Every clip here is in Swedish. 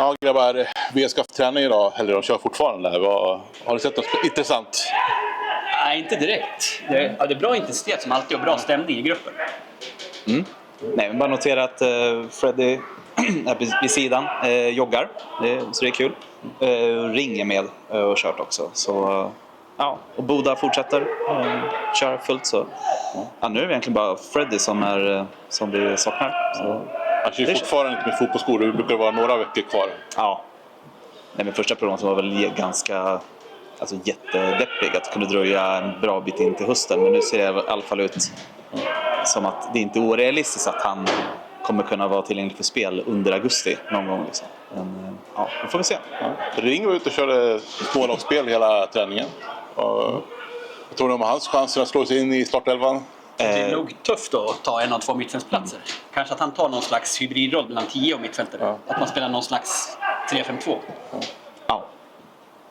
Ja, grabbar, vi ska få träning idag, eller de kör fortfarande. Har du sett något intressant? Nej, inte direkt. Det är bra intensitet som alltid och bra stämning i gruppen. Nej, men bara notera att Freddy är vid sidan, joggar, så det är kul. Ring är med och kört också. Så, ja, och Boda fortsätter köra fullt. Så. Ja, nu är det egentligen bara Freddy som vi saknar. Så. Alltså, det är fortfarande inte med fotbollsskor, det brukar vara några veckor kvar. Ja. Nej, men första prognosen var väl ganska jättedeppig, att det kunde dröja en bra bit in till hösten. Men nu ser det i alla fall ut som att det inte är orealistiskt att han kommer kunna vara tillgänglig för spel under augusti någon gång. Liksom. Men ja, det får vi se. Ja. Ring var ute och körde smålagsspel hela träningen. Jag tror de har hans chanser att slå sig in i startelvan. Det är nog tufft då att ta en av två mittfältsplatser. Kanske att han tar någon slags hybridroll mellan 10 och mittfältare. Ja. Att man spelar någon slags 3-5-2. Ja,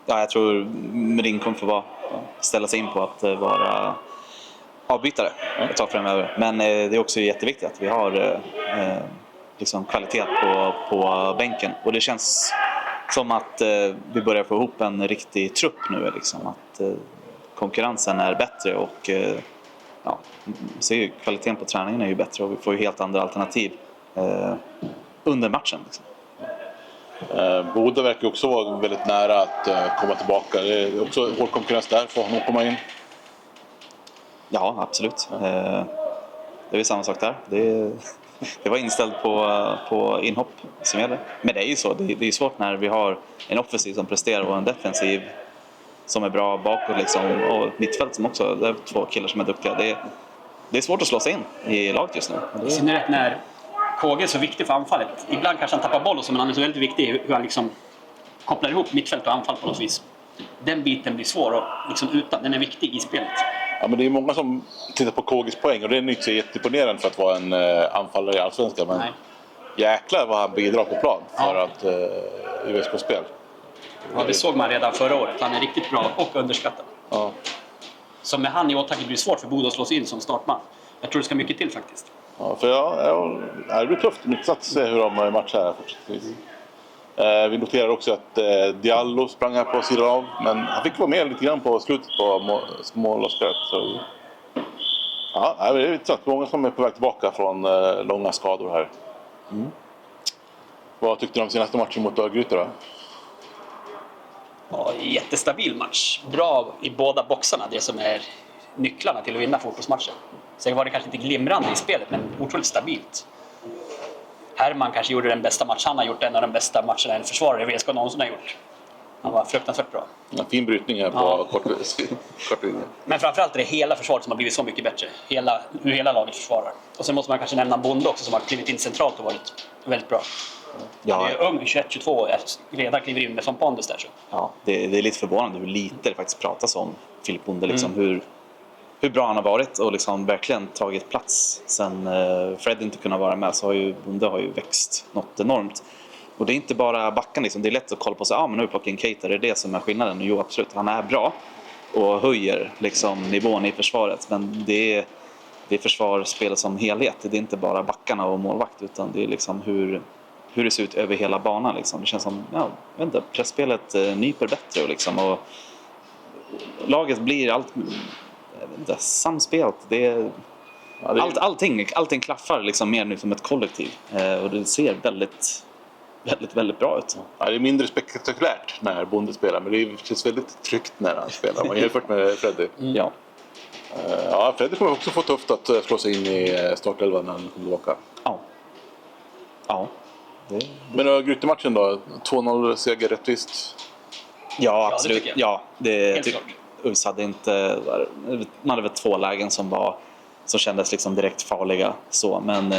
jag tror Ring kommer få ställa sig in på att vara avbytare ett tag framöver. Men det är också jätteviktigt att vi har liksom kvalitet på bänken. Och det känns som att vi börjar få ihop en riktig trupp nu. Liksom. Att konkurrensen är bättre och så är kvaliteten på träningen är ju bättre. Och vi får ju helt andra alternativ under matchen. Liksom. Boda verkar också vara väldigt nära att komma tillbaka. Det är också hård konkurrens där, får honom komma in. Ja, absolut. Det är samma sak där. Det var inställt på inhopp som gäller. Men det är ju så. Det är svårt när vi har en offensiv som presterar och en defensiv som är bra bakåt. Liksom, och ett mittfält som också, det är två killar som är duktiga. Det är svårt att slå sig in i laget just nu. I synnerhet när KG är så viktig för anfallet. Ibland kanske han tappar boll och så, men han är så väldigt viktig hur han liksom kopplar ihop mittfält och anfall på något vis. Den biten blir svår och liksom utan, den är viktig i spelet. Ja, men det är många som tittar på KGs poäng och det är inte så jätteimponerande för att vara en anfallare i Allsvenskan. Men jäklar vad han bidrar på plan för att USK-spel. Ja, det såg man redan förra året. Han är riktigt bra och underskattad. Ja. Så med han i åtanke blir det svårt för Boda att slå sig in som startman. Jag tror det ska mycket till faktiskt. Ja, för det blir tufft att se hur de matchar här fortsättningsvis. Vi noterar också att Diallo sprang här på sidan av, men han fick vara med lite grann på slutet på målspelet. Ja, det är lite många som är på väg tillbaka från långa skador här. Vad tyckte du om senaste matchen mot Örgryte då? Ja, jättestabil match. Bra i båda boxarna, det som är nycklarna till att vinna fotbollsmatcher. Sen var det kanske inte glimrande i spelet, men otroligt stabilt. Herman kanske gjorde den bästa match han har gjort, en av de bästa matcherna en försvarare VSK någonsin har gjort. Han var fruktansvärt bra. En fin brytning här på kort linje. Men framförallt är det hela försvaret som har blivit så mycket bättre. Hur hela laget försvarar. Och sen måste man kanske nämna Bonde också som har klivit in centralt och varit väldigt bra. Han är ung, 21-22, redan kliver in med som pondus där. Så. Ja, det är lite förvånande hur lite det faktiskt pratas om Filip Bonde. Liksom, hur bra han har varit och liksom verkligen tagit plats. Sen Fred inte kunnat vara med så har ju Bonde har ju växt något enormt. Och det är inte bara backen liksom. Det är lätt att kolla på sig. Men nu plockar in Keita, det är det som är skillnaden. Jo, absolut, han är bra och höjer liksom nivån i försvaret. Men det är försvarsspelet som helhet. Det är inte bara backarna och målvakt, utan det är liksom hur det ser ut över hela banan. Liksom. Det känns som pressspelet nyper bättre och laget blir allt samspelt. Allting klaffar liksom mer nu som ett kollektiv. Och det ser väldigt, väldigt, väldigt bra ut. Ja, det är mindre spektakulärt när Bonde spelar, men det känns väldigt tryggt när han spelar. Man jämfört med Freddy. Ja. Ja, Freddy kommer också få tufft att slå sig in i startelvan när han kommer tillbaka. Ja. Men Örgryte-matchen då? 2-0 seger rättvist? Ja, absolut. Helt klart. US hade inte... Man hade väl 2 lägen som kändes liksom direkt farliga. Så. Men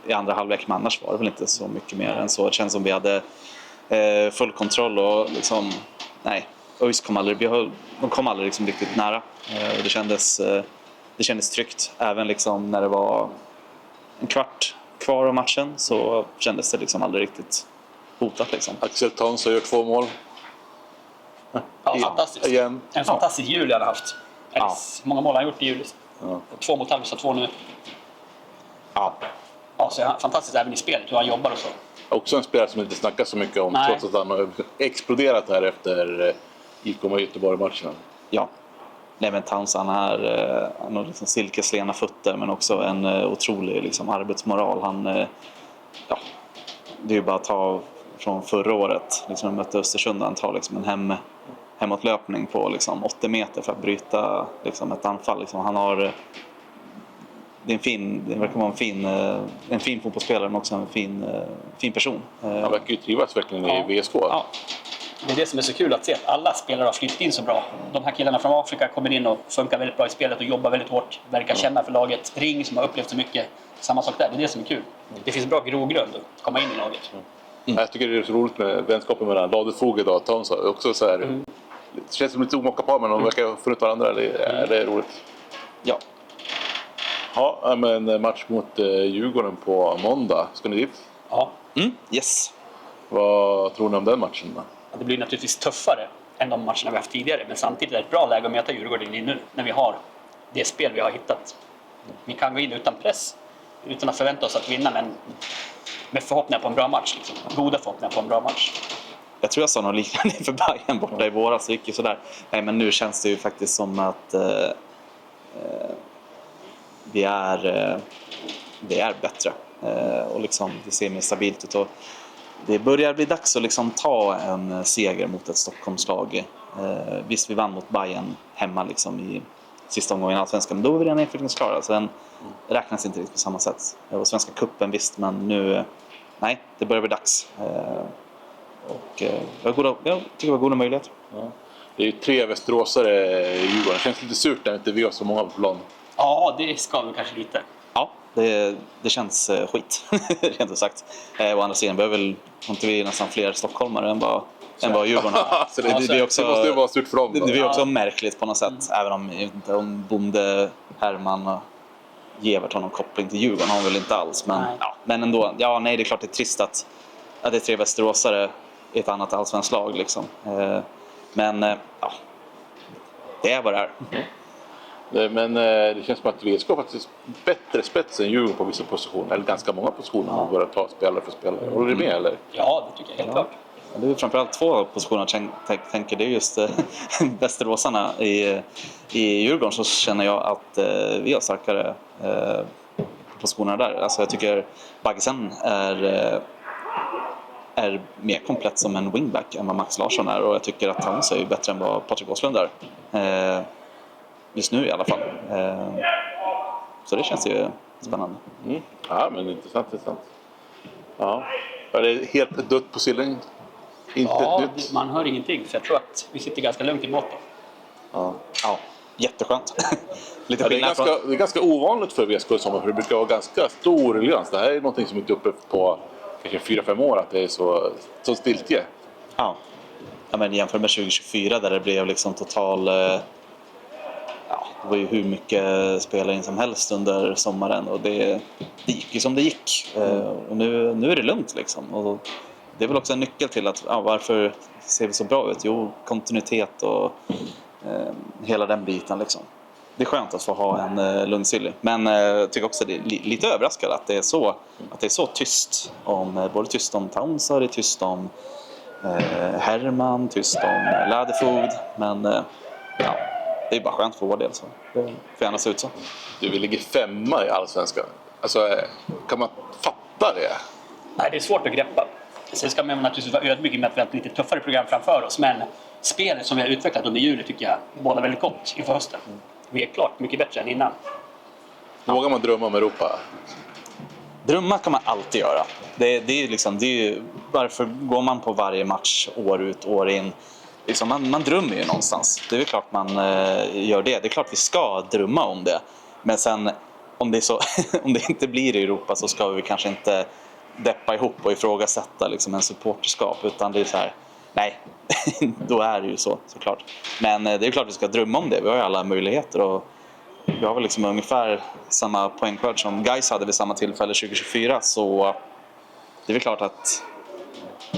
i andra halvlek annars var det väl inte så mycket mer än så. Det känns som vi hade full kontroll och liksom... Nej, ÖIS kom aldrig liksom riktigt nära. Och det kändes tryggt. Även liksom när det var en kvart kvar av matchen så kändes det liksom aldrig riktigt hotat. Liksom. Axel Tons har gjort 2 mål. Ja, fantastiskt. Igen. En fantastisk jul han har haft. Många mål har han gjort i jul. 2 mot Halmstad, 2 nu. Ja. Så är han fantastiskt även i spelet, hur han jobbar och så. Också en spelare som inte snackas så mycket om, Nej. trots att han har exploderat här efter IK Göteborg-matcherna. Ja. Nej, men Towns, han har liksom silkeslena fötter, men också en otrolig liksom, arbetsmoral. Ja, det är ju bara att ta från förra året, liksom, jag mötte Östersund, han tar liksom en hemåtlöpning på liksom, 80 meter för att bryta liksom, ett anfall. Liksom. Han har... Det verkar vara en fin fotbollsspelare, men också en fin person. Han verkar ju trivas verkligen i VSK. Ja. Det är det som är så kul att se, att alla spelare har flyttat in så bra. De här killarna från Afrika kommer in och funkar väldigt bra i spelet och jobbar väldigt hårt. Verkar känna för laget. Ring som har upplevt så mycket. Samma sak där, det är det som är kul. Det finns bra grogrund att komma in i laget. Jag tycker det är så roligt med vänskapen mellan Ladefoged och Towns. Också så här, det känns som lite omaka par, men de verkar ha funnit varandra. Det är roligt. Ja. Ja, men match mot Djurgården på måndag. Ska ni dit? Ja. Yes. Vad tror ni om den matchen då? Det blir naturligtvis tuffare än de matcherna vi haft tidigare. Men samtidigt är det ett bra läge att möta Djurgården i nu. När vi har det spel vi har hittat. Vi kan gå in utan press. Utan att förvänta oss att vinna, men med förhoppningar på en bra match. Liksom. Goda förhoppningar på en bra match. Jag tror jag sa något liknande för Bayern borta i våras. Så gick ju sådär. Nej, men nu känns det ju faktiskt som att vi är bättre. Och liksom, det ser mer stabilt ut. Och det börjar bli dags att liksom ta en seger mot ett Stockholmslag. Visst, vi vann mot Bayern hemma liksom i sista omgången i Allsvenskan. Men då är vi redan inflyttningsklara. Så den räknas inte riktigt på samma sätt. Och Svenska cupen visst, men nu... Nej, det börjar bli dags. Och jag tycker det var goda möjligheter. Ja. Det är ju 3 västeråsare i Djurgården. Det känns lite surt när inte vi har så många på plan. Ja, det ska vi kanske lite. Ja, det känns skit, rent ut sagt. Å andra sidan behöver inte vi nästan fler stockholmare än vad Djurgården har. Så det måste ju vara surt för dem. Det är också märkligt på något sätt. Även om Bonde, Herman och Gevert har någon koppling till Djurgården har han väl inte alls. Men ändå, det är klart det är trist att det är 3 västeråsare i ett annat allsvenskt lag. Liksom. Men det är vad det är. Men det känns som att VSK faktiskt bättre spets än Djurgården på vissa positioner. Eller ganska många positioner. Man börjar ta spelare för spelare. Håller du med eller? Ja, det tycker jag helt klart. Det är framförallt 2 positioner jag tänker. Det är just västeråsarna i Djurgården, så känner jag att vi har starkare positioner där. Alltså jag tycker Baggesen är mer komplett som en wingback än vad Max Larsson är. Och jag tycker att han är bättre än vad Patrik Åslund är. Just nu i alla fall. Så det känns ju spännande. Ja, men intressant. Ja. Är det helt dött på Silling? Inte ett nytt? Man hör ingenting. Så jag tror att vi sitter ganska lugnt i båten. Ja, jätteskönt. Lite Det är ganska ovanligt för VSK i sommar, för det brukar vara ganska stor ruljans. Det här är någonting som inte är uppe på kanske 4-5 år, att det är så stiltje. Ja, men jämför med 2024 där det blev liksom total... det var ju hur mycket spelare in som helst under sommaren, och det gick ju som det gick. Och nu är det lugnt liksom. Och det är väl också en nyckel till att varför ser vi så bra ut? Jo, kontinuitet och hela den biten liksom. Det är skönt att få ha en lugn Silly. Men jag tycker också det är lite överraskad att det är så tyst om, både tyst om Towns, det är tyst om Herman, tyst om Ladefoged. Men det är bara skönt för vår del, så det får gärna se ut så. Vi ligger 5:a i Allsvenskan. Alltså, kan man fatta det? Nej, det är svårt att greppa. Sen ska man naturligtvis vara ödmjuk med att vi har ett lite tuffare program framför oss. Men spelet som vi har utvecklat under juli tycker jag båda väldigt gott inför hösten. Vi är klart mycket bättre än innan. Vågar man drömma om Europa? Drömmar kan man alltid göra. Det är ju varför går man på varje match år ut, år in? Liksom man drömmer ju någonstans. Det är klart man gör det. Det är klart vi ska drömma om det. Men sen om det inte blir i Europa, så ska vi kanske inte deppa ihop och ifrågasätta liksom en supporterskap, utan det är så här, nej, då är det ju såklart. Men det är klart vi ska drömma om det. Vi har ju alla möjligheter, och vi har väl liksom ungefär samma poängskörd som Gais hade vid samma tillfälle 2024, så det är väl klart att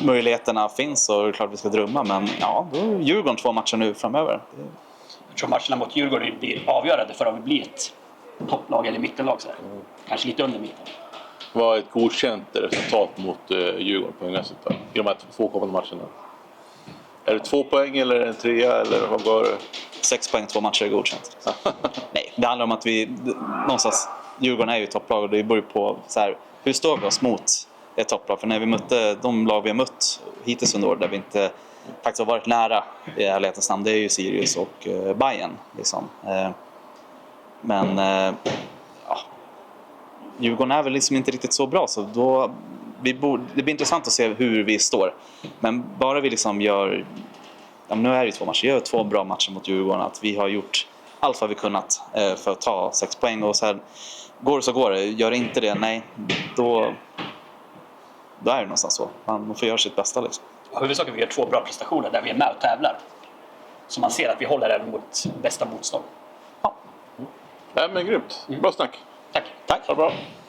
möjligheterna finns, och det är klart vi ska drömma. Men då är Djurgården 2 matcher nu framöver. Jag tror matcherna mot Djurgården blir avgörande för om vi blir ett topplag eller mittenlag. Så här. Kanske lite under mitten. Vad är ett godkänt resultat mot Djurgården poängmässigt då? I de här 2 kommande matcherna? Är det 2 poäng eller en 3 eller vad går det? 6 poäng, 2 matcher är godkänt. Nej, det handlar om att någonstans, Djurgården är ju topplag och det beror på så här, hur står vi oss mot ett topplag? För när vi mötte de lag vi har mött hittills under år där vi inte faktiskt har varit nära i ärlighetens namn, det är ju Sirius och Bayern liksom. Men ja, Djurgården är väl liksom inte riktigt så bra, så då det blir intressant att se hur vi står. Men bara vi liksom gör, ja, nu är det ju 2 matcher, gör 2 bra matcher mot Djurgården, att vi har gjort allt vad vi kunnat för att ta 6 poäng och så här, går det så går det, gör inte det, nej, då är det någonstans så. Man får göra sitt bästa liksom. Huvudsaken vi gör 2 bra prestationer där vi är med och tävlar. Så man ser att vi håller även mot bästa motstånd. Ja, men grymt. Bra snack. Tack. Tack. Ja, bra.